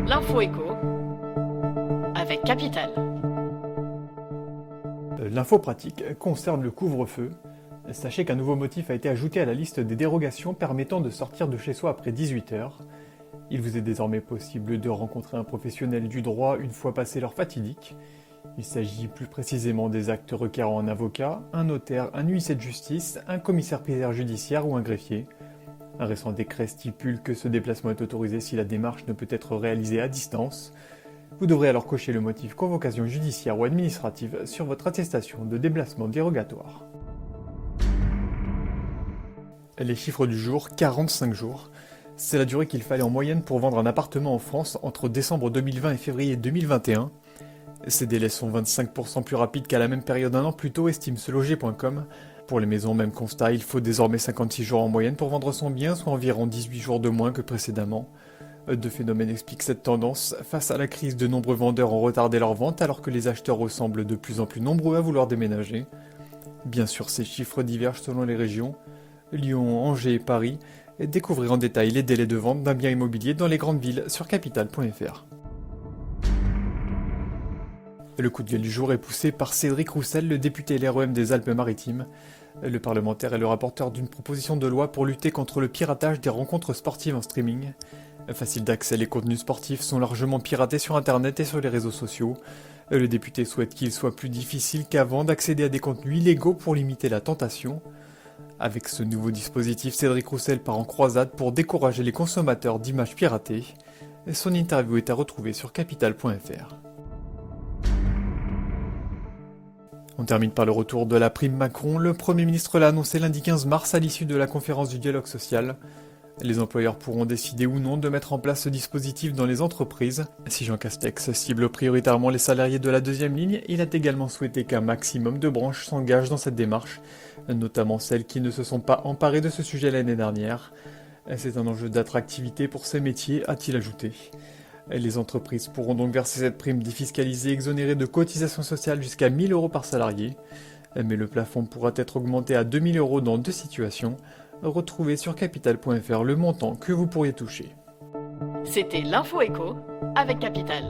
L'info écho avec Capital. L'info pratique concerne le couvre-feu. Sachez qu'un nouveau motif a été ajouté à la liste des dérogations permettant de sortir de chez soi après 18 heures. Il vous est désormais possible de rencontrer un professionnel du droit une fois passé l'heure fatidique. Il s'agit plus précisément des actes requérant un avocat, un notaire, un huissier de justice, un commissaire-priseur judiciaire ou un greffier. Un récent décret stipule que ce déplacement est autorisé si la démarche ne peut être réalisée à distance. Vous devrez alors cocher le motif convocation judiciaire ou administrative sur votre attestation de déplacement dérogatoire. Les chiffres du jour, 45 jours. C'est la durée qu'il fallait en moyenne pour vendre un appartement en France entre décembre 2020 et février 2021. Ces délais sont 25% plus rapides qu'à la même période un an plus tôt, estime seloger.com. Pour les maisons, même constat, il faut désormais 56 jours en moyenne pour vendre son bien, soit environ 18 jours de moins que précédemment. Deux phénomènes expliquent cette tendance. Face à la crise, de nombreux vendeurs ont retardé leur vente alors que les acheteurs ressemblent de plus en plus nombreux à vouloir déménager. Bien sûr, ces chiffres divergent selon les régions. Lyon, Angers et Paris. Découvrez en détail les délais de vente d'un bien immobilier dans les grandes villes sur capital.fr. Le coup de gueule du jour est poussé par Cédric Roussel, le député LREM des Alpes-Maritimes. Le parlementaire est le rapporteur d'une proposition de loi pour lutter contre le piratage des rencontres sportives en streaming. Facile d'accès, les contenus sportifs sont largement piratés sur internet et sur les réseaux sociaux. Le député souhaite qu'il soit plus difficile qu'avant d'accéder à des contenus illégaux pour limiter la tentation. Avec ce nouveau dispositif, Cédric Roussel part en croisade pour décourager les consommateurs d'images piratées. Son interview est à retrouver sur capital.fr. On termine par le retour de la prime Macron. Le Premier ministre l'a annoncé lundi 15 mars à l'issue de la conférence du dialogue social. Les employeurs pourront décider ou non de mettre en place ce dispositif dans les entreprises. Si Jean Castex cible prioritairement les salariés de la deuxième ligne, il a également souhaité qu'un maximum de branches s'engagent dans cette démarche, notamment celles qui ne se sont pas emparées de ce sujet l'année dernière. C'est un enjeu d'attractivité pour ces métiers, a-t-il ajouté. Les entreprises pourront donc verser cette prime défiscalisée exonérée de cotisations sociales jusqu'à 1 000 € par salarié. Mais le plafond pourra être augmenté à 2 000 € dans deux situations. Retrouvez sur capital.fr le montant que vous pourriez toucher. C'était l'info écho avec Capital.